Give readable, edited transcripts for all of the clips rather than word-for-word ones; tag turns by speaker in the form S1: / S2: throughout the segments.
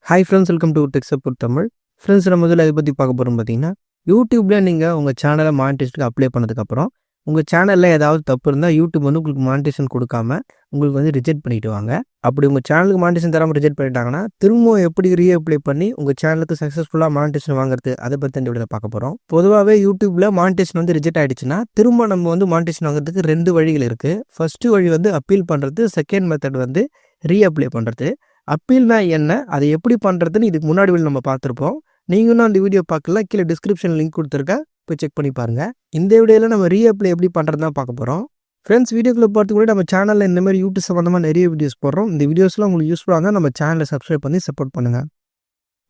S1: Hi friends, welcome to tech support Tamil. Friends, நம்ம முதல்ல இதை பற்றி பார்க்க போகிறோம். பார்த்தீங்கன்னா, யூடியூப்ல நீங்கள் உங்கள் சேனலை மானிட்டேஷனுக்கு அப்ளை பண்ணதுக்கப்புறம் உங்கள் சேனலில் ஏதாவது தப்பு இருந்தால் யூடியூப் வந்து உங்களுக்கு மானிட்டேஷன் கொடுக்காம உங்களுக்கு வந்து ரிஜெக்ட் பண்ணிட்டு வாங்க. அப்படி உங்கள் சேனலுக்கு மானிட்டேஷன் தராமல் ரிஜெக்ட் பண்ணிட்டாங்கன்னா திரும்பவும் எப்படி ரீஅப்ளை பண்ணி உங்கள் சேனலுக்கு சக்ஸஸ்ஃபுல்லாக மானிட்டேஷன் வாங்குறது, அதை பற்றி இந்த வீடியோவில் பார்க்க போகிறோம். பொதுவாகவே யூடியூப்பில் மானிட்டேஷன் வந்து ரிஜெக்ட் ஆகிடுச்சுன்னா திரும்ப நம்ம வந்து மானிட்டேஷன் வாங்குறதுக்கு 2 வழிகள் இருக்குது. ஃபஸ்ட்டு வழி வந்து அப்பீல் பண்ணுறது, செகண்ட் மெத்தட் வந்து ரீஅப்ளை பண்ணுறது. அப்பீல்னா என்ன, அதை எப்படி பண்ணுறதுன்னு இதுக்கு முன்னாடி நம்ம பார்த்துருப்போம். நீங்களும் அந்த வீடியோ பார்க்கல, கீழே டிஸ்கிரிப்ஷன் லிங்க் கொடுத்துருக்கேன், போய் செக் பண்ணி பாருங்கள். இந்த வீடியோவில் நம்ம ரீஅப்ளை எப்படி பண்ணுறது தான் பார்க்க போகிறோம். ஃப்ரெண்ட்ஸ், வீடியோக்குள்ளே பார்த்து கூட நம்ம சேனலில் இந்த மாதிரி யூடியூப் சம்மந்தமாக நிறைய வீடியோஸ் போடுறோம். இந்த வீடியோஸ்லாம் உங்களுக்கு யூஸ்ஃபுல்லாக இருந்தால் நம்ம சேனலை சப்ஸ்கிரைப் பண்ணி சப்போர்ட் பண்ணுங்கள்.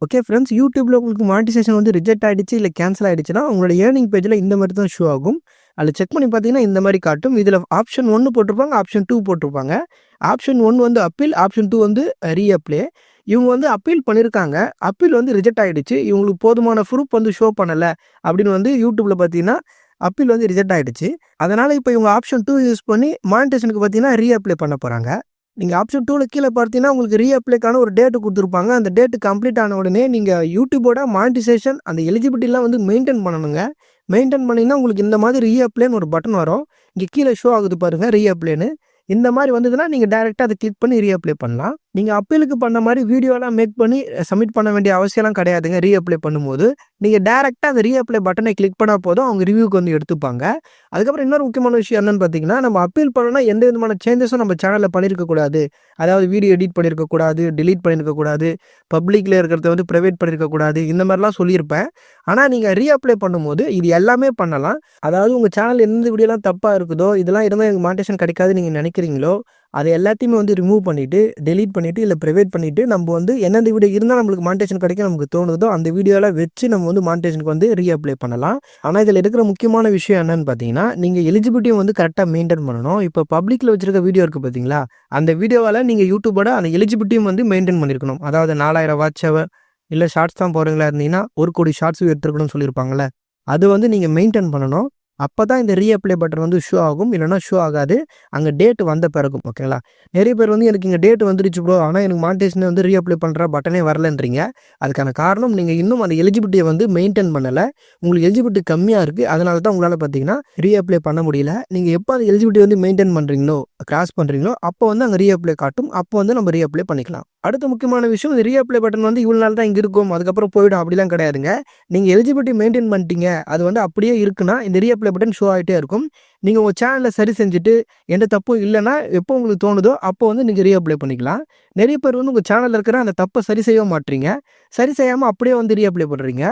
S1: ஓகே ஃப்ரெண்ட்ஸ், யூடியூப்பில் உங்களுக்கு மானிட்டேஷன் வந்து ரிஜெக்ட் ஆகிடுச்சு இல்லை கேன்சல் ஆகிடுச்சுன்னா உங்களோட ஏர்னிங் பேஜில் இந்த மாதிரி தான் ஷோ ஆகும். அதில் செக் பண்ணி பார்த்தீங்கன்னா இந்த மாதிரி காட்டும். இதில் ஆப்ஷன் 1 போட்டிருப்பாங்க, ஆப்ஷன் 2 போட்டிருப்பாங்க. ஆப்ஷன் 1 வந்து அப்பீல், ஆப்ஷன் 2 வந்து ரீஅப்ளை. இவங்க வந்து அப்பீல் பண்ணியிருக்காங்க, அப்பீல் வந்து ரிஜெக்ட் ஆகிடுச்சு, இவங்களுக்கு போதுமான ப்ரூஃப் வந்து ஷோ பண்ணலை அப்படின்னு வந்து யூடியூப்பில் பார்த்தீங்கன்னா அப்பீல் வந்து ரிஜெக்ட் ஆகிடுச்சு. அதனால் இப்போ இவங்க ஆப்ஷன் 2 யூஸ் பண்ணி மானிட்டேஷனுக்கு பார்த்தீங்கன்னா ரீஅப்ளை பண்ண போகிறாங்க. நீங்கள் ஆப்ஷன் 2ல் கீழே பார்த்தீங்கன்னா உங்களுக்கு ரீஅப்ளைக்கான ஒரு டேட்டு கொடுத்துருப்பாங்க. அந்த டேட்டு கம்ப்ளீட் ஆன உடனே நீங்கள் யூடியூபோட மானிட்டைசேஷன் அந்த எலிஜிபிலிட்டிலாம் வந்து மெயின்டைன் பண்ணணுங்க. மெயின்டைன் பண்ணிங்கன்னா உங்களுக்கு இந்த மாதிரி ரீஅப்ளைன்னு ஒரு பட்டன் வரும். இங்கே கீழே ஷோ ஆகுது பாருங்கள், ரீஅப்ளைன்னு. இந்த மாதிரி வந்ததுன்னா நீங்கள் டேரெக்டாக அதை கிளிக் பண்ணி ரீஅப்ளை பண்ணலாம். நீங்கள் அப்பீலுக்கு பண்ண மாதிரி வீடியோலாம் மேக் பண்ணி சப்மிட் பண்ண வேண்டிய அவசியம்லாம் கிடையாதுங்க. ரீஅப்ளை பண்ணும்போது நீங்கள் டேரெக்டாக அந்த ரீஅப்ளை பட்டனை கிளிக் பண்ணால் போதும், அவங்க ரிவ்யூக்கு வந்து எடுத்துப்பாங்க. அதுக்கப்புறம் இன்னொரு முக்கியமான விஷயம் என்னென்னு பார்த்தீங்கன்னா, நம்ம அப்பீல் பண்ணோன்னா எந்த விதமான சேஞ்சஸும் நம்ம சேனலில் பண்ணியிருக்கக்கூடாது. அதாவது வீடியோ எடிட் பண்ணியிருக்கக்கூடாது, டிலீட் பண்ணியிருக்கக்கூடாது, பப்ளிக்கில் இருக்கிறத வந்து ப்ரைவேட் பண்ணியிருக்கக்கூடாது, இந்த மாதிரிலாம் சொல்லியிருப்பேன். ஆனால் நீங்கள் ரீஅப்ளை பண்ணும்போது இது எல்லாமே பண்ணலாம். அதாவது உங்கள் சேனல் எந்த வீடியோலாம் தப்பாக இருக்குதோ, இதெல்லாம் இருந்தால் எனக்கு மானிட்டேஷன் கிடைக்காதுன்னு நீங்கள் நினைக்கிறீங்களோ அது எல்லாத்தையுமே வந்து ரிமூவ் பண்ணிவிட்டு, டெலீட் பண்ணிவிட்டு இல்லை ப்ரைவேட் பண்ணிவிட்டு நம்ம வந்து எந்தெந்த வீடியோ இருந்தால் நம்மளுக்கு மானிட்டேஷன் கிடைக்கும் நமக்கு தோணுதோ அந்த வீடியோலாம் வச்சு நம்ம வந்து மானிட்டேஷனுக்கு வந்து ரீஅப்ளை பண்ணலாம். ஆனால் இதில் இருக்கிற முக்கியமான விஷயம் என்னென்னு பார்த்தீங்கன்னா, நீங்கள் எலிஜிபிலிட்டியை வந்து கரெக்டாக மெயின்டைன் பண்ணணும். இப்போ பப்ளிக்கில் வச்சிருக்க வீடியோ இருக்குது பார்த்தீங்களா, அந்த வீடியோவால் நீங்கள் யூடியூபோட அந்த எலிஜிபிலிட்டியும் வந்து மெயின்டைன் பண்ணியிருக்கணும். அதாவது 4000 வாட்ச் ஹவர் இல்லை ஷார்ட்ஸ் தான் போகிறீங்களா இருந்தீங்கன்னா 1 கோடி ஷார்ட்ஸ் எடுத்துருக்கணும்னு சொல்லியிருப்பாங்கள்ல, அது வந்து நீங்கள் மெயின்டைன் பண்ணணும். அப்போ தான் இந்த ரீஅப்ளை பட்டன் வந்து ஷோ ஆகும், இல்லைனா ஷோ ஆகாது. அங்கே டேட்டு வந்த பிறகும். ஓகேங்களா, நிறைய பேர் வந்து எனக்கு இங்கே டேட்டு வந்துருச்சு ப்ரோ, ஆனால் எனக்கு மானிட்டேஷன் வந்து ரீஅப்ளை பண்ணுற பட்டனே வரலன்றீங்க. அதுக்கான காரணம் நீங்கள் இன்னும் அந்த எலிஜிபிலிட்டியை வந்து மெயின்டைன் பண்ணலை. உங்களுக்கு எலிஜிபிலிட்டி கம்மியாக இருக்குது, அதனால தான் உங்களால் பார்த்தீங்கன்னா ரீஅப்ளை பண்ண முடியல. நீங்கள் எப்போ அந்த எலிஜிபிலிட்டி வந்து மெயின்டைன் பண்ணுறீங்களோ, கிராஸ் பண்ணுறீங்களோ, அப்போ வந்து அங்கே ரீஅப்ளை காட்டும். அப்போ வந்து நம்ம ரீஅப்ளை பண்ணிக்கலாம். அடுத்த முக்கியமான விஷயம், இந்த ரீஅப்ளை பட்டன் வந்து இவ்வளோ நாள் தான் இங்கே இருக்கும், அதுக்கப்புறம் போய்டும் அப்படிலாம் கிடையாதுங்க. நீங்கள் எலிஜிபிலிட்டி மெயின்டைன் பண்ணிட்டீங்க, அது வந்து அப்படியே இருக்குன்னா இந்த ரீஅப்ளை பட்டன் ஷோ ஆகிட்டே இருக்கும். நீங்கள் உங்கள் சேனலில் சரி செஞ்சுட்டு எந்த தப்பும் இல்லைன்னா எப்போ உங்களுக்கு தோணுதோ அப்போ வந்து நீங்கள் ரீஅப்ளை பண்ணிக்கலாம். நிறைய பேர் வந்து உங்கள் சேனலில் இருக்கிற அந்த தப்பை சரி செய்ய மாட்டீங்க, சரி செய்யாமல் அப்படியே வந்து ரீஅப்ளை பண்ணுறீங்க.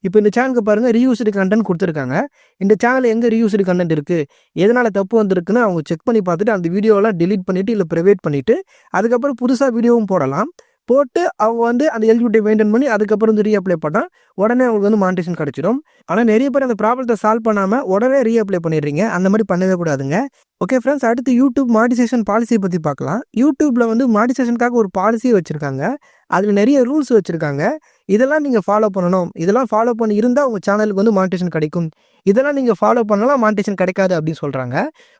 S1: இப்போ இந்த சேனலுக்கு பாருங்கள், ரீயூஸ்டு கண்டென்ட் கொடுத்துருக்காங்க. இந்த சேனல் எங்கே ரீயூஸ்டு கண்டென்ட் இருக்குது, எதனால் தப்பு வந்திருக்குன்னு அவங்க செக் பண்ணி பார்த்துட்டு அந்த வீடியோவெல்லாம் டெலீட் பண்ணிவிட்டு இல்லை ப்ரைவேட் பண்ணிவிட்டு அதுக்கப்புறம் புதுசாக வீடியோவும் போடலாம். போட்டு அவங்க வந்து அந்த எலிஜிபிலிட்டி மெயின்டைன் பண்ணி அதுக்கப்புறம் வந்து ரீஅப்ளை பண்ணால் உடனே அவங்களுக்கு வந்து மானிட்டேஷன் கிடச்சிடும். ஆனால் நிறைய பேர் அந்த ப்ராப்ளத்தை சால்வ் பண்ணாமல் உடனே ரீஅப்ளை பண்ணிடுறீங்க. அந்த மாதிரி பண்ணவே கூடாதுங்க. ஓகே ஃப்ரெண்ட்ஸ், அடுத்து யூடியூப் மானிட்டேஷன் பாலிசியை பற்றி பார்க்கலாம். யூடியூப்பில் வந்து மானிட்டேஷனுக்காக ஒரு பாலிசியை வச்சுருக்காங்க. அதில் நிறைய ரூல்ஸ் வச்சுருக்காங்க. இதெல்லாம் நீங்கள் ஃபாலோ பண்ணணும், இதெல்லாம் ஃபாலோ பண்ணி இருந்தால் உங்கள் சேனலுக்கு வந்து மானிட்டேஷன் கிடைக்கும், இதெல்லாம் நீங்கள் ஃபாலோ பண்ணலாம் மானிட்டேஷன் கிடைக்காது அப்படின்னு சொல்கிறாங்க.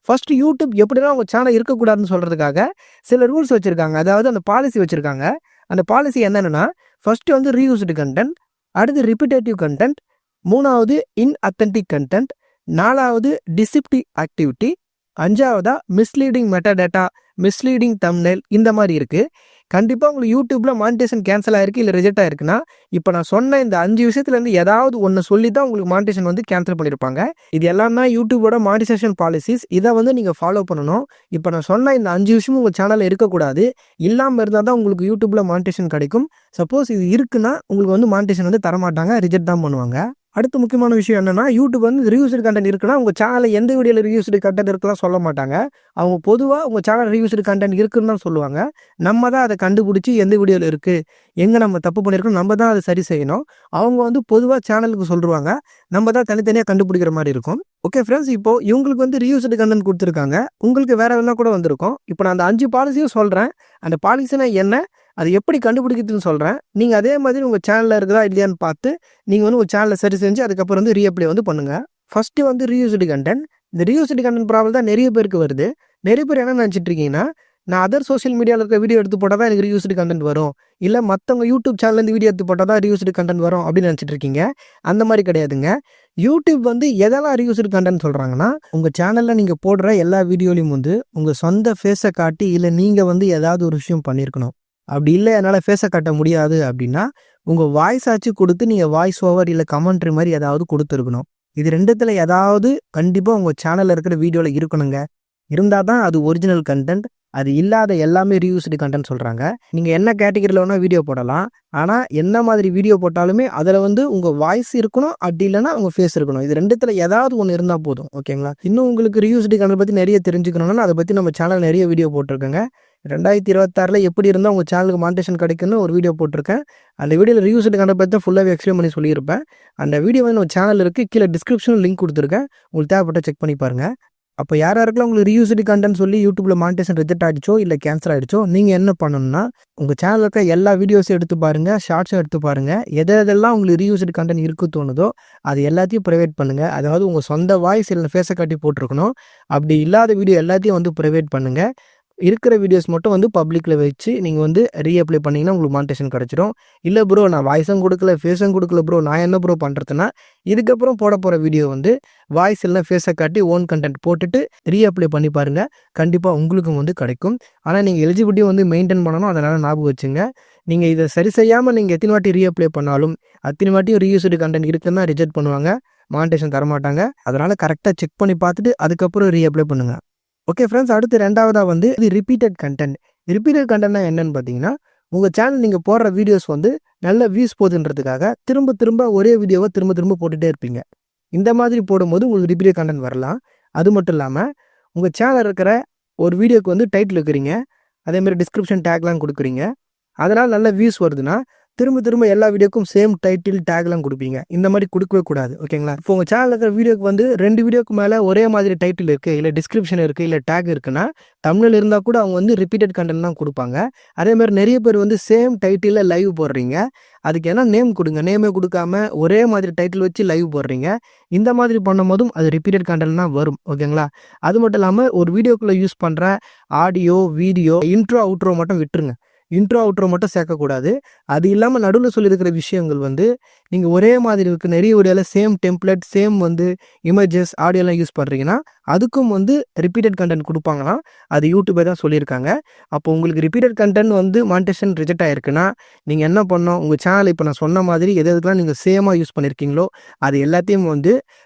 S1: ஃபஸ்ட்டு யூடியூப் எப்படின்னா உங்கள் சேனல் இருக்கக்கூடாதுன்னு சொல்கிறதுக்காக சில ரூல்ஸ் வச்சுருக்காங்க. அதாவது அந்த பாலிசி வச்சுருக்காங்க. அந்த பாலிசி என்னென்னா, ஃபஸ்ட்டு வந்து ரீயூஸ்டு கண்டென்ட், அடுத்து ரிப்பிட்டேட்டிவ் கண்டென்ட், 3வது இன்அத்தென்டிக் கண்டென்ட், 4வது டிசிப்டிவ் ஆக்டிவிட்டி, 5வதா மிஸ்லீடிங் மெட்டாடேட்டா, மிஸ்லீடிங் தம்ப்நெயில், இந்த மாதிரி இருக்குது. கண்டிப்பாக உங்களுக்கு யூடியூப்பில் மானிட்டேஷன் கேன்சல் ஆகிருக்கு இல்லை ரிஜெக்ட் ஆகிருக்குன்னா இப்போ நான் சொன்ன இந்த 5 விஷயத்துலேருந்து ஏதாவது ஒன்று சொல்லி தான் உங்களுக்கு மானிட்டேஷன் வந்து கேன்சல் பண்ணியிருப்பாங்க. இது எல்லாம் தான் யூடியூபோட மானிட்டேஷன் பாலிசிஸ். இதை வந்து நீங்கள் ஃபாலோ பண்ணணும். இப்போ நான் சொன்ன இந்த 5 விஷயமும் உங்கள் சேனலில் இருக்கக்கூடாது. இல்லாமல் இருந்தால் தான் உங்களுக்கு யூடியூப்பில் மானிட்டேஷன் கிடைக்கும். சப்போஸ் இது இருக்குன்னா உங்களுக்கு வந்து மானிட்டேஷன் வந்து தரமாட்டாங்க, ரிஜெக்ட் தான் பண்ணுவாங்க. அடுத்த முக்கியமான விஷயம் என்னென்னா, யூடியூப் வந்து ரீயூஸ்டு கண்டென்ட் இருக்குன்னா உங்கள் சேனலில் எந்த வீடியோவில் ரீயூஸ்டு கண்டென்ட் இருக்குலாம் சொல்ல மாட்டாங்க. அவங்க பொதுவாக உங்கள் சேனல் ரீயூஸ்டு கண்டென்ட் இருக்குன்னு தான் சொல்லுவாங்க. நம்ம தான் அதை கண்டுபிடிச்சி எந்த வீடியோவில் இருக்குது, எங்கே நம்ம தப்பு பண்ணியிருக்கோம், நம்ம தான் அதை சரி செய்யணும். அவங்க வந்து பொதுவாக சேனலுக்கு சொல்லுவாங்க, நம்ம தான் தனித்தனியாக கண்டுபிடிக்கிற மாதிரி இருக்கும். ஓகே ஃப்ரெண்ட்ஸ், இப்போது இவங்களுக்கு வந்து ரீயூஸ்டு கண்டென்ட் கொடுத்துருக்காங்க, உங்களுக்கு வேறு எதுனா கூட வந்திருக்கும். இப்போ நான் அந்த 5 பாலிசியும் சொல்கிறேன். அந்த பாலிசினா என்ன, அது எப்படி கண்டுபிடிக்கிறதுன்னு சொல்கிறேன். நீங்கள் அதே மாதிரி உங்கள் சேனலில் இருக்குதா இல்லையான்னு பார்த்து நீங்கள் வந்து உங்கள் சேனலை சரி செஞ்சு அதுக்கப்புறம் வந்து ரீஅப்ளை வந்து பண்ணுங்கள். ஃபஸ்ட்டு வந்து ரீயூஸ்டு கண்டென்ட். இந்த ரீயூஸ்டு கண்டென்ட் ப்ராப்ளம் தான் நிறைய பேருக்கு வருது. நிறைய பேர் என்ன நினச்சிட்டு இருக்கீங்கன்னா, நான் அதர் சோஷியல் மீடியாவில் இருக்க வீடியோ எடுத்து போட்டால் தான் எனக்கு ரீயூஸ்டு கண்டென்ட் வரும், இல்லை மற்றவங்க யூடியூப் சேனல்லேருந்து வீடியோ எடுத்து போட்டால் தான் ரீயூஸ்டு கண்டென்ட் வரும் அப்படின்னு நினச்சிட்டு இருக்கீங்க. அந்த மாதிரி கிடையாதுங்க. யூடியூப் வந்து எதெல்லாம் ரீயூஸ்டு கண்டென்ட் சொல்கிறாங்கன்னா, உங்கள் சேனலில் நீங்கள் போடுற எல்லா வீடியோலையும் வந்து உங்கள் சொந்த ஃபேஸை காட்டி, இல்லை நீங்கள் வந்து ஏதாவது ஒரு விஷயம் பண்ணியிருக்கணும். அப்படி இல்லை என்னால் ஃபேஸை காட்ட முடியாது அப்படின்னா, உங்கள் வாய்ஸ் ஆச்சு கொடுத்து நீங்கள் வாய்ஸ் ஓவர் இல்லை கமெண்ட்ரி மாதிரி ஏதாவது கொடுத்துருக்கணும். இது ரெண்டுத்தில் ஏதாவது கண்டிப்பாக உங்கள் சேனலில் இருக்கிற வீடியோவில் இருக்கணுங்க. இருந்தால் தான் அது ஒரிஜினல் கண்டென்ட். அது இல்லாத எல்லாமே ரீயூஸ்டு கண்டென்ட் சொல்கிறாங்க. நீங்கள் என்ன கேட்டகரியில் வேணால் வீடியோ போடலாம். ஆனால் என்ன மாதிரி வீடியோ போட்டாலுமே அதில் வந்து உங்கள் வாய்ஸ் இருக்கணும், அப்படி இல்லைனா உங்கள் ஃபேஸ் இருக்கணும். இது ரெண்டுத்தில் ஏதாவது ஒன்று இருந்தால் போதும். ஓகேங்களா? இன்னும் உங்களுக்கு ரீயூஸ்டு கண்டென்ட் பற்றி நிறைய தெரிஞ்சுக்கணும்னா அதை பற்றி நம்ம சேனல் நிறைய வீடியோ போட்டிருக்கேங்க. 2026 எப்படி இருந்தால் உங்கள் சேனலுக்கு மானிட்டேஷன் கிடைக்குன்னு ஒரு வீடியோ போட்டிருக்கேன். அந்த வீடியோவில் ரீயூஸ்டு கண்டென்ட் பற்றி தான் ஃபுல்லாகவே எக்ஸ்பிளைன் பண்ணி சொல்லியிருப்பேன். அந்த வீடியோ வந்து நம்ம சேனல் இருக்குது, கீழே டிஸ்கிரிப்ஷனில் லிங்க் கொடுத்துருக்கேன். உங்களுக்கு தேவைப்பட்ட செக் பண்ணி பாருங்கள். அப்போ யாருக்கெல்லாம் உங்களுக்கு ரீயூஸ்டு கண்டென்ட் சொல்லி யூடியூப்பில் மானிட்டேஷன் ரிஜெக்ட் ஆகிடுச்சோ இல்லை கேன்சல் ஆகிடுச்சோ, நீங்கள் என்ன பண்ணணும்னா உங்கள் சேனலில் இருக்க எல்லா வீடியோஸும் எடுத்து பாருங்கள், ஷார்ட்ஸும் எடுத்து பாருங்கள். எதெல்லாம் உங்களுக்கு ரீயூஸ்டு கண்டென்ட் இருக்கு தோணுதோ அது எல்லாத்தையும் ப்ரைவேட் பண்ணுங்கள். அதாவது உங்கள் சொந்த வாய்ஸ் இல்லை ஃபேஸை காட்டி போட்டிருக்கணும். அப்படி இல்லாத வீடியோ எல்லாத்தையும் வந்து ப்ரைவேட் பண்ணுங்கள். இருக்கிற வீடியோஸ் மட்டும் வந்து பப்ளிக்கில் வச்சு நீங்கள் வந்து ரீஅப்ளை பண்ணிங்கன்னா உங்களுக்கு மானிட்டேஷன் கிடச்சிரும். இல்லை ப்ரோ நான் வாய்ஸும் கொடுக்கல ஃபேஸும் கொடுக்கல ப்ரோ, நான் என்ன ப்ரோ பண்ணுறதுன்னா, இதுக்கப்புறம் போட போகிற வீடியோ வந்து வாய்ஸ் இல்லை ஃபேஸை காட்டி ஓன் கண்டென்ட் போட்டுட்டு ரீஅப்ளை பண்ணி பாருங்கள். கண்டிப்பாக உங்களுக்கும் வந்து கிடைக்கும். ஆனால் நீங்கள் எலிஜிபிலிட்டி வந்து மெயின்டைன் பண்ணணும். அதனால் ஞாபகம் வச்சுங்க. நீங்கள் இதை சரி செய்யாமல் நீங்கள் எத்தனை வாட்டி ரீஅப்ளை பண்ணாலும் அத்தனை வாட்டியும் ரீயூஸ்டு கண்டென்ட் இருக்குன்னா ரிஜெக்ட் பண்ணுவாங்க, மானிட்டேஷன் தரமாட்டாங்க. அதனால் கரெக்டாக செக் பண்ணி பார்த்துட்டு அதுக்கப்புறம் ரீஅப்ளை பண்ணுங்கள். ஓகே ஃப்ரெண்ட்ஸ், அடுத்து ரெண்டாவதாக வந்து இது ரிப்பீட்டட் கண்டென்ட். ரிப்பீட்டட் கண்டென்ட்னா என்னென்னு பார்த்தீங்கன்னா, உங்கள் சேனல் நீங்கள் போடுற வீடியோஸ் வந்து நல்ல வியூஸ் போகுதுன்றதுக்காக திரும்ப திரும்ப ஒரே வீடியோவை திரும்ப திரும்ப போட்டுகிட்டே இருப்பீங்க. இந்த மாதிரி போடும்போது உங்களுக்கு ரிப்பீட்டட் கண்டென்ட் வரலாம். அது மட்டும் இல்லாமல் உங்கள் சேனல் இருக்கிற ஒரு வீடியோக்கு வந்து டைட்டில் வைக்கிறீங்க, அதேமாதிரி டிஸ்கிரிப்ஷன் டேக்லாம் கொடுக்குறீங்க. அதனால் நல்ல வியூஸ் வருதுன்னா திரும்ப திரும்ப எல்லா வீடியோக்கும் சேம் டைட்டில் டேக்லாம் கொடுப்பீங்க. இந்த மாதிரி கொடுக்கவே கூடாது. ஓகேங்களா? இப்போ உங்கள் சேனலில் இருக்கிற வீடியோக்கு வந்து 2 வீடியோக்கு மேலே ஒரே மாதிரி டைட்டில் இருக்குது, இல்லை டிஸ்கிரிப்ஷன் இருக்குது, இல்லை டேக் இருக்குன்னா தமிழில் இருந்தால் கூட அவங்க வந்து ரிப்பீட்டட் கண்டென்ட் தான் கொடுப்பாங்க. அதேமாதிரி நிறைய பேர் வந்து சேம் டைட்டிலில் லைவ் போடுறீங்க. அதுக்கு என்ன நேம் கொடுங்க, நேமே கொடுக்காம ஒரே மாதிரி டைட்டில் வச்சு லைவ் போடுறீங்க. இந்த மாதிரி பண்ணும்போதும் அது ரிப்பீட்டட் கண்டென்ட் தான் வரும். ஓகேங்களா? அது மட்டும் இல்லாமல் ஒரு வீடியோக்குள்ளே யூஸ் பண்ணுற ஆடியோ, வீடியோ, இன்ட்ரோ அவுட்ரோ மட்டும் விட்டுருங்க. இன்ட்ரோ அவுட்ரோ மட்டும் சேர்க்கக்கூடாது. அது இல்லாமல் நடுவில் சொல்லியிருக்கிற விஷயங்கள் வந்து நீங்கள் ஒரே மாதிரி இருக்க நிறைய வீடியோவில் சேம் டெம்ப்ளேட், சேம் வந்து இமேஜஸ், ஆடியோலாம் யூஸ் பண்ணுறீங்கன்னா அதுக்கும் வந்து ரிப்பீட்டட் கண்டென்ட் கொடுப்பாங்களாம். அது யூடியூபே தான் சொல்லியிருக்காங்க. அப்போ உங்களுக்கு ரிப்பீட்டட் கண்டென்ட் வந்து மானிட்டேஷன் ரிஜெக்ட் ஆகிருக்குன்னா நீங்கள் என்ன பண்ணணும், உங்கள் சேனல் இப்போ நான் சொன்ன மாதிரி எதுக்கெல்லாம் நீங்கள் சேமாக யூஸ் பண்ணியிருக்கீங்களோ அது எல்லாத்தையும் வந்து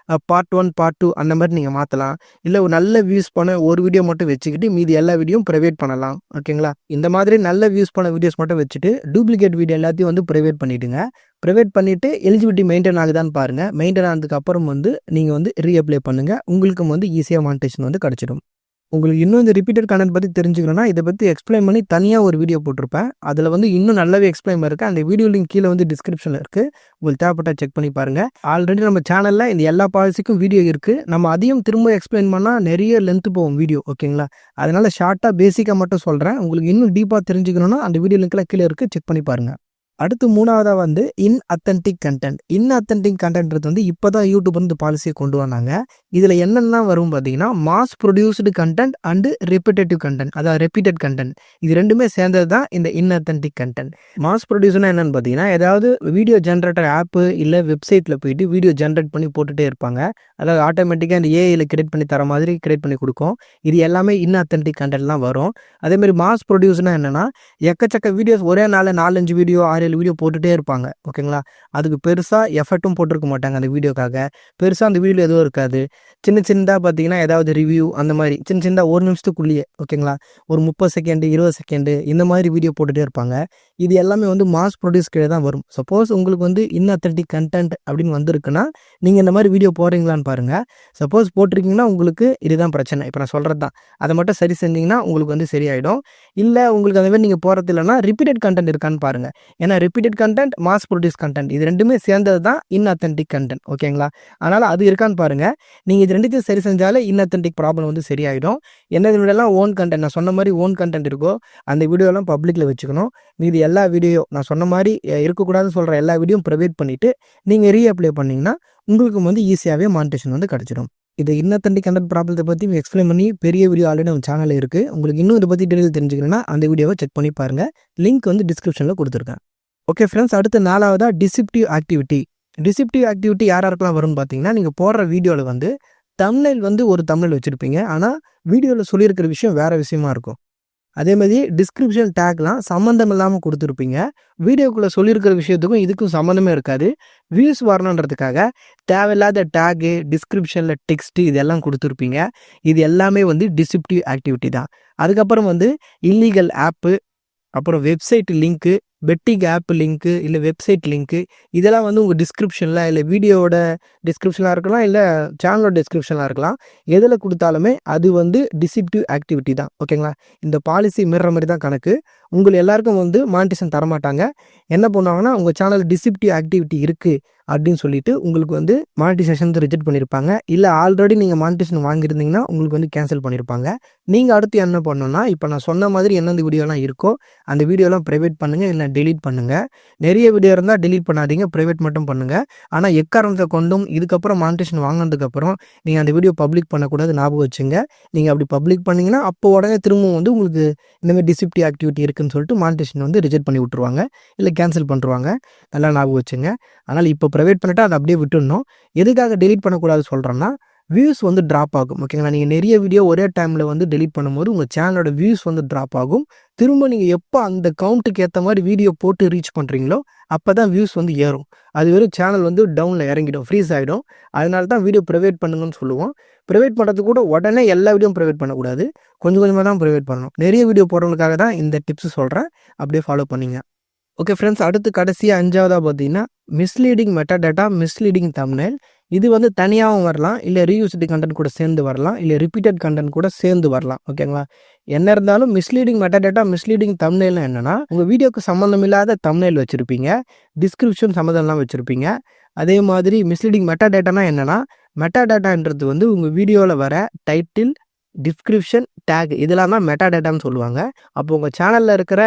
S1: பார்ட் 1 பார்ட் 2 அந்த மாதிரி நீங்கள் மாற்றலாம். இல்லை ஒரு நல்ல வியூஸ் பண்ண ஒரு வீடியோ மட்டும் வச்சுக்கிட்டு மீதி எல்லா வீடியோவும் ப்ரைவேட் பண்ணலாம். ஓகேங்களா? இந்த மாதிரி நல்ல வியூஸ் பண்ண வீடியோஸ் மட்டும் வச்சுட்டு டூப்ளிகேட் வீடியோ எல்லாத்தையும் வந்து ப்ரைவேட் பண்ணிவிடுங்க. ப்ரைவேட் பண்ணிவிட்டு எலிஜிபிலிட்டி மெயின்டைன் ஆகுதான்னு பாருங்கள். மெயின்டைன் ஆனதுக்கு அப்புறம் வந்து நீங்கள் வந்து ரீஅப்ளை பண்ணுங்கள். உங்களுக்கும் வந்து ஈஸியாக மானிட்டேஷன் வந்து கிடச்சிடும். உங்களுக்கு இன்னும் இந்த ரிப்பீட்டட் கண்டென்ட் பற்றி தெரிஞ்சுக்கணும்னா இதை பற்றி எக்ஸ்பிளைன் பண்ணி தனியாக ஒரு வீடியோ போட்டிருப்பேன். அதில் வந்து இன்னும் நல்லாவே எக்ஸ்பிளைன் இருக்குது. அந்த வீடியோ லிங்க் கீழே வந்து டிஸ்கிரிப்ஷனில் இருக்குது. உங்களுக்கு தேவைப்பட்டால் செக் பண்ணி பாருங்கள். ஆல்ரெடி நம்ம சேனலில் இந்த எல்லா பாலிசிக்கும் வீடியோ இருக்குது. நம்ம அதையும் திரும்ப எக்ஸ்பிளைன் பண்ணால் நிறைய லென்த்து போகும் வீடியோ. ஓகேங்களா? அதனால் ஷார்ட்டாக பேசிக்காக மட்டும் சொல்கிறேன். உங்களுக்கு இன்னும் டீப்பாக தெரிஞ்சுக்கணுன்னா அந்த வீடியோ லிங்க்கில் கீழே இருக்குது, செக் பண்ணி பாருங்கள். அடுத்து மூணாவதாக வந்து இன்அத்தன்டிக் கண்டென்ட். இன்அத்தன்டிக் கண்டென்ட்றது வந்து இப்போ தான் யூடியூப் வந்து பாலிசியை கொண்டு வந்தாங்க. இதில் என்னெல்லாம் வரும் பார்த்தீங்கன்னா, mass produced content and repetitive content, அதாவது ரிப்பீட்டட் கண்டென்ட். இது ரெண்டுமே சேர்ந்தது தான் இந்த இன்அத்தன்டிக் கண்டென்ட். மாஸ் ப்ரொடியூஸ்னா என்னென்னு பார்த்தீங்கன்னா, ஏதாவது வீடியோ ஜென்ரேட்டர் ஆப்பு இல்லை வெப்சைட்டில் போயிட்டு வீடியோ ஜென்ரேட் பண்ணி போட்டுகிட்டே இருப்பாங்க. அதாவது ஆட்டோமேட்டிக்காக இந்த ஏஐயில் கிரியேட் பண்ணி தர மாதிரி கிரியேட் பண்ணி கொடுக்கும். இது எல்லாமே இன்அத்தன்டிக் கண்டென்ட்லாம் வரும். அதேமாதிரி மாஸ் ப்ரொடியூஸ்னா என்னென்னா, எக்கச்சக்க வீடியோஸ் ஒரே நாளில் 4-5 வீடியோ 6-7 வீடியோ போட்டுகிட்டே இருப்பாங்க. ஓகேங்களா? அதுக்கு பெருசாக எஃபர்ட்டும் போட்டிருக்க மாட்டாங்க அந்த வீடியோக்காக. பெருசாக அந்த வீடியோ எதுவும் இருக்காது. சின்னதாக பார்த்தீங்கன்னா ஏதாவது ரிவ்யூ அந்த மாதிரி சின்னதாக 1 நிமிஷத்துக்குள்ளேயே, ஓகேங்களா, ஒரு 30 செகண்டு 20 செகண்டு இந்த மாதிரி வீடியோ போட்டுகிட்டே இருப்பாங்க. இது எல்லாமே வந்து மாஸ் ப்ரொடியூஸ் கீழே தான் வரும். சப்போஸ் உங்களுக்கு வந்து இன்அத்தன்டிக் கண்டென்ட் அப்படின்னு வந்திருக்குன்னா நீங்கள் இந்த மாதிரி வீடியோ போடுறீங்களான்னு பாருங்கள். சப்போஸ் போட்டிருக்கீங்கன்னா உங்களுக்கு இதுதான் பிரச்சனை. இப்போ நான் சொல்கிறது தான், அதை மட்டும் சரி செஞ்சிங்கன்னா உங்களுக்கு வந்து சரியாயிடும். இல்லை உங்களுக்கு அந்த மாதிரி நீங்கள் போகிறது இல்லைன்னா ரிப்பீட்டட் கண்டென்ட் இருக்கான்னு பாருங்கள். ஏன்னா repeated content, mass produce content இது ரெண்டுமே சேர்ந்தது தான் இன்அத்தன்டிக் கண்டென்ட். ஓகேங்களா? அதனால் அது இருக்கான்னு பாருங்கள். நீங்கள் இது ரெண்டுத்தையும் சரி செஞ்சாலே இன்அத்தன்டிக் ப்ராப்ளம் வந்து சரியாயிடும். என்ன வீடியோலாம் ஓன் கண்டென்ட், நான் சொன்ன மாதிரி ஓன் கண்டென்ட் இருக்கோ அந்த வீடியோலாம் பப்ளிக்கில் வச்சுக்கணும். மீதி எல்லா வீடியோ நான் சொன்ன மாதிரி இருக்கக்கூடாதுன்னு சொல்கிற எல்லா வீடியோவும் ப்ரைவேட் பண்ணிவிட்டு நீங்கள் ரீஅப்ளை பண்ணிங்கன்னா உங்களுக்கு வந்து ஈஸியாகவே மானிட்டேஷன் வந்து கிடச்சிடும். இதை இன்னத்தண்டி கண்டென்ட் ப்ராப்ளத்தை பற்றி எக்ஸ்பிளைன் பண்ணி பெரிய வீடியோ ஆல்ரெடி நம்ம சேனலில் இருக்குது. உங்களுக்கு இன்னும் இதை பற்றி டீட்டெயில் தெரிஞ்சுக்கணும்னா அந்த வீடியோவை செக் பண்ணி பாருங்கள். லிங்க் வந்து டிஸ்கிரிப்ஷனில் கொடுத்துருக்கேன். ஓகே ஃப்ரெண்ட்ஸ், அடுத்து 4வதா டிசிப்டிவ் ஆக்டிவிட்டி. டிசிப்டிவ் ஆக்டிவிட்டி யாருக்கெல்லாம் வரும்னு பார்த்தீங்கன்னா, நீங்கள் போடுற வீடியோவில் வந்து தம்ப்நெயில் வந்து ஒரு தம்ப்நெயில் வச்சுருப்பீங்க. ஆனால் வீடியோவில் சொல்லியிருக்கிற விஷயம் வேறு விஷயமா இருக்கும். அதேமாதிரி டிஸ்கிரிப்ஷன் டேக்லாம் சம்மந்தம் இல்லாமல் கொடுத்துருப்பீங்க. வீடியோக்குள்ளே சொல்லியிருக்கிற விஷயத்துக்கும் இதுக்கும் சம்மந்தமே இருக்காது. வியூஸ் வரணுன்றதுக்காக தேவையில்லாத டேகு, டிஸ்கிரிப்ஷனில் டெக்ஸ்ட்டு இதெல்லாம் கொடுத்துருப்பீங்க. இது எல்லாமே வந்து டிசிப்டிவ் ஆக்டிவிட்டி தான். அதுக்கப்புறம் வந்து இல்லீகல் ஆப்பு, அப்புறம் website link, betting app link, இல்லை வெப்சைட் லிங்க்கு, இதெல்லாம் வந்து உங்கள் டிஸ்கிரிப்ஷனில் இல்லை வீடியோவோட டிஸ்கிரிப்ஷனாக இருக்கலாம், இல்லை சேனலோட டிஸ்கிரிப்ஷனாக இருக்கலாம். எதில் கொடுத்தாலுமே அது வந்து டிசிப்டிவ் ஆக்டிவிட்டி தான். ஓகேங்களா? இந்த பாலிசி மீறுற மாதிரி தான் கணக்கு. உங்கள் எல்லாருக்கும் வந்து மானிட்டேஷன் தரமாட்டாங்க. என்ன பண்ணுவாங்கன்னா, உங்கள் சேனல் டிசிப்டிவ் ஆக்டிவிட்டி இருக்குது அப்படின்னு சொல்லிட்டு உங்களுக்கு வந்து மானிட்டைசேஷன் ரிஜெக்ட் பண்ணியிருப்பாங்க. இல்லை ஆல்ரெடி நீங்கள் மானிட்டேஷன் வாங்கியிருந்தீங்கன்னா உங்களுக்கு வந்து கேன்சல் பண்ணியிருப்பாங்க. நீங்கள் அடுத்து என்ன பண்ணணும்னா, இப்போ நான் சொன்ன மாதிரி எந்தெந்த வீடியோலாம் இருக்கோ அந்த வீடியோலாம் ப்ரைவேட் பண்ணுங்கள், இல்லை டெலீட் பண்ணுங்கள். நிறைய வீடியோ இருந்தால் டெலீட் பண்ணாதீங்க, ப்ரைவேட் மட்டும் பண்ணுங்கள். ஆனால் எக்காரணத்தை கொண்டும் இதுக்கப்புறம் மானிட்டேஷன் வாங்கினதுக்கப்புறம் நீங்கள் அந்த வீடியோ பப்ளிக் பண்ணக்கூடாது, ஞாபகம் வச்சுங்க. நீங்கள் அப்படி பப்ளிக் பண்ணிங்கன்னா அப்போ உடனே திரும்பவும் வந்து உங்களுக்கு இந்தமாதிரி டிசிப்டிவ் ஆக்டிவிட்டி இருக்குதுன்னு சொல்லிட்டு மானிட்டேஷன் வந்து ரிஜெக்ட் பண்ணி விட்ருவாங்க, இல்லை கேன்சல் பண்ணுவாங்க. நல்லா ஞாபகம் வச்சுங்க. அதனால் இப்போ ப்ரைவேட் பண்ணிவிட்டு அதை அப்படியே விட்டுடணும். எதுக்காக டெலீட் பண்ணக்கூடாது சொல்கிறேன்னா, வியூஸ் வந்து ட்ராப் ஆகும். ஓகேங்களா? நீங்கள் நிறைய வீடியோ ஒரே டைமில் வந்து டெலீட் பண்ணும்போது உங்கள் சேனலோட வியூஸ் வந்து ட்ராப் ஆகும். திரும்ப நீங்கள் எப்போ அந்த கவுண்ட்டுக்கு ஏற்ற மாதிரி வீடியோ போட்டு ரீச் பண்ணுறீங்களோ அப்போ தான் வியூஸ் வந்து ஏறும். அது வெறும் சேனல் வந்து டவுனில் இறங்கிடும், ஃப்ரீஸ் ஆகிடும். அதனால தான் வீடியோ ப்ரைவேட் பண்ணுங்கன்னு சொல்லுவோம். ப்ரைவேட் பண்ணுறதுக்கு கூட உடனே எல்லா வீடியோவும் ப்ரைவேட் பண்ணக்கூடாது, கொஞ்சம் கொஞ்சமாக தான் ப்ரைவேட் பண்ணணும். நிறைய வீடியோ போடுறவங்களுக்காக தான் இந்த டிப்ஸ் சொல்கிறேன், அப்படியே ஃபாலோ பண்ணிங்க. ஓகே ஃப்ரெண்ட்ஸ், அடுத்து கடைசியாக 5வதாக பார்த்தீங்கன்னா மிஸ்லீடிங் மெட்டாடேட்டா, மிஸ்லீடிங் தம்ப்நெயில். இது வந்து தனியாகவும் வரலாம், இல்லை ரீயூஸ்டு கண்டென்ட் கூட சேர்ந்து வரலாம், இல்லை ரிப்பீட்டட் கண்டென்ட் கூட சேர்ந்து வரலாம். ஓகேங்களா? என்ன இருந்தாலும் மிஸ்லீடிங் மெட்டாடேட்டா, மிஸ்லீடிங் தம்ப்நெயில்னா என்னென்னா, உங்கள் வீடியோக்கு சம்மந்தம் இல்லாத தம்ப்நெயில் வச்சுருப்பீங்க, டிஸ்கிரிப்ஷன் சம்மந்தம்லாம் வச்சுருப்பீங்க. அதே மாதிரி மிஸ்லீடிங் மெட்டாடேட்டானா என்னென்னா, மெட்டாடேட்டான்றது வந்து உங்கள் வீடியோவில் வர டைட்டில், டிஸ்கிரிப்ஷன், டேக் இதெல்லாம் தான் மெட்டாடேட்டான்னு சொல்லுவாங்க. அப்போ உங்கள் சேனலில் இருக்கிற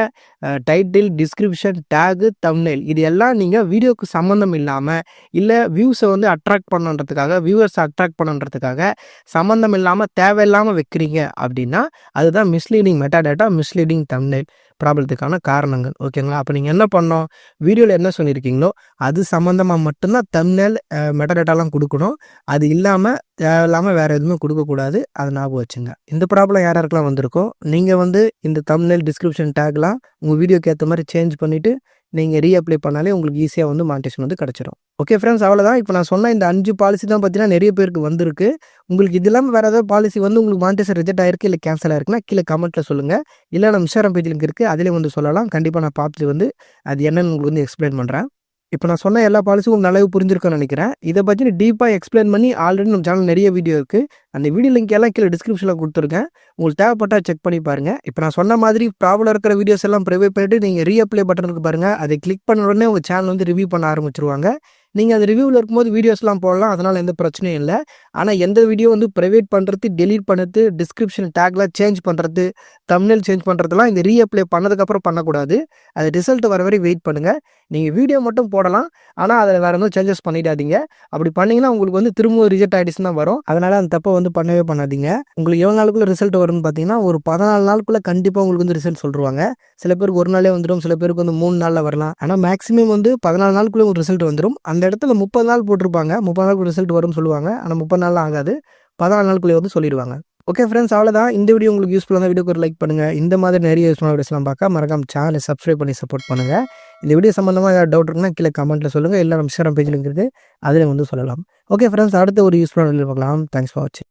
S1: டைட்டில், டிஸ்கிரிப்ஷன், டேகு, தம்ப்நெயில் இது எல்லாம் நீங்கள் வீடியோக்கு சம்மந்தம் இல்லாமல், இல்லை வியூஸை வந்து அட்ராக்ட் பண்ணுன்றதுக்காக, வியூவர்ஸை அட்ராக்ட் பண்ணுன்றதுக்காக சம்மந்தம் இல்லாமல் தேவையில்லாமல் வைக்கிறீங்க அப்படின்னா அதுதான் மிஸ்லீடிங் மெட்டாடேட்டா, மிஸ்லீடிங் தம்ப்நெயில் ப்ராப்ளத்துக்கான காரணங்கள். ஓகேங்களா? அப்போ நீங்கள் என்ன பண்ணணும், வீடியோவில் என்ன சொல்லியிருக்கீங்களோ அது சம்மந்தமாக மட்டும்தான் தம்ப்நெயில், மெட்டாடேட்டாலாம் கொடுக்கணும். அது இல்லாமல் தேவையில்லாமல் வேறு எதுவுமே கொடுக்கக்கூடாது. அதை ஞாபகம் வச்சுங்க. இந்த ப்ராப்ளம் யாருக்கெல்லாம் வந்திருக்கோ நீங்கள் வந்து இந்த தம்ப்நெயில், டிஸ்கிரிப்ஷன், டேக்லாம் உங்கள் வீடியோக்கு ஏற்ற மாதிரி சேஞ்ச் பண்ணிவிட்டு நீங்கள் ரீஅப்ளை பண்ணாலே உங்களுக்கு ஈஸியாக வந்து மானிட்டேஷன் வந்து கிடச்சிடும். ஓகே ஃப்ரெண்ட்ஸ், அவ்வளோதான். இப்போ நான் சொன்ன இந்த 5 பாலிசி தான் பார்த்தீங்கன்னா நிறைய பேருக்கு வந்திருக்கு. உங்களுக்கு இது இல்லாமல் வேறு ஏதாவது பாலிசி வந்து உங்களுக்கு மானிட்டேஷன் ரிஜெக்ட் ஆகிருக்கு, இல்லை கேன்சல் ஆகிருக்குன்னா கீழே கமெண்ட்டில் சொல்லுங்கள். இல்லை நம்ம இன்ஸ்டாகிராம் பேஜ் லிங்க் இருக்குது, அதிலே வந்து சொல்லலாம். கண்டிப்பாக நான் பார்த்துட்டு வந்து அது என்னென்னு உங்களுக்கு வந்து எக்ஸ்பிளைன் பண்ணுறேன். இப்போ நான் சொன்ன எல்லா பாலிசியும் உங்களுக்கு நல்லாவே புரிஞ்சிருக்குன்னு நினைக்கிறேன். இதை பற்றி டீப்பாக எக்ஸ்பிளைன் பண்ணி ஆல்ரெடி நம்ம சேனல் நிறைய வீடியோ இருக்குது. அந்த வீடியோ லிங்க் எல்லாம் கீழே டிஸ்கிரிப்ஷனில் கொடுத்துருக்கேன். உங்களுக்கு தேவைப்பட்டால் செக் பண்ணி பாருங்கள். இப்போ நான் சொன்ன மாதிரி ப்ராப்ளம் இருக்கிற வீடியோஸ் எல்லாம் ப்ரைவேட் பண்ணிவிட்டு நீங்கள் ரீஅப்ளை பட்டனுக்கு பாருங்கள். அதை கிளிக் பண்ண உடனே உங்கள் சேனல் வந்து ரிவ்யூ பண்ண ஆரம்பிச்சிருவாங்க. நீங்கள் அது ரிவ்யூவில் இருக்கும்போது வீடியோஸ்லாம் போடலாம், அதனால் எந்த பிரச்சனையும் இல்லை. ஆனால் எந்த வீடியோ வந்து ப்ரைவேட் பண்ணுறது, டெலீட் பண்ணுறது, டிஸ்கிரிப்ஷன் டேக்லாம் சேஞ்ச் பண்ணுறது, தம்ப்நெயில் சேஞ்ச் பண்ணுறதுலாம் இந்த ரீஅப்ளை பண்ணதுக்கப்புறம் பண்ணக்கூடாது. அது ரிசல்ட் வர வரை வெயிட் பண்ணுங்கள். நீங்கள் வீடியோ மட்டும் போடலாம், ஆனால் அதில் வேறு எதுவும் சேஞ்சஸ் பண்ணிடாதீங்க. அப்படி பண்ணிங்கன்னா உங்களுக்கு வந்து திரும்பவும் ரிஜெக்ட் ஆகிடுச்சுன்னு தான் வரும். அதனால் அந்த தப்பை வந்து பண்ணவே பண்ணாதீங்க. உங்களுக்கு எவ்வளோ நாளுக்குள்ளே ரிசல்ட் வரும்னு பார்த்தீங்கன்னா ஒரு 14 நாளுக்குள்ளே கண்டிப்பாக உங்களுக்கு வந்து ரிசல்ட் சொல்லிடுவாங்க. சில பேருக்கு ஒரு நாளே வந்துடும், சில பேருக்கு வந்து 3 நாளில் வரலாம். ஆனால் மேக்ஸிமம் வந்து 14 நாளுக்குள்ளே ஒரு ரிசல்ட் வந்துடும். அந்த இடத்துல 30 நாள் போட்டிருப்பாங்க, 30 நாளுக்கு ரிசல்ட் வரும்னு சொல்லுவாங்க. ஆனால் 30 நாள்லாம் ஆகாது, 14 நாளுக்குள்ளே வந்து சொல்லிடுவாங்க. ஓகே ஃப்ரெண்ட்ஸ், அவ்வளோதான். இந்த வீடியோ உங்களுக்கு யூஸ்ஃபுல்லாக வீடியோக்கு ஒரு லைக் பண்ணுங்கள். இந்த மாதிரி நிறைய யூஸ்ஃபுல்லான வீடியோஸ்லாம் பார்க்க மறக்காம சேனலை சப்ஸ்கிரைப் பண்ணி சப்போர்ட் பண்ணுங்கள். இந்த வீடியோ சம்மந்தமாக ஏதாவது டவுட் இருக்குன்னா கீழே கமெண்ட்டில் சொல்லுங்கள், இல்லை நம்ம இன்ஸ்டாகிராம் பேஜில் இருக்குது அதில் வந்து சொல்லலாம். ஓகே ஃப்ரெண்ட்ஸ், அடுத்த ஒரு யூஸ்ஃபுல்லான வீடியோ பார்க்கலாம். தேங்க்ஸ் ஃபார் வாட்சிங்.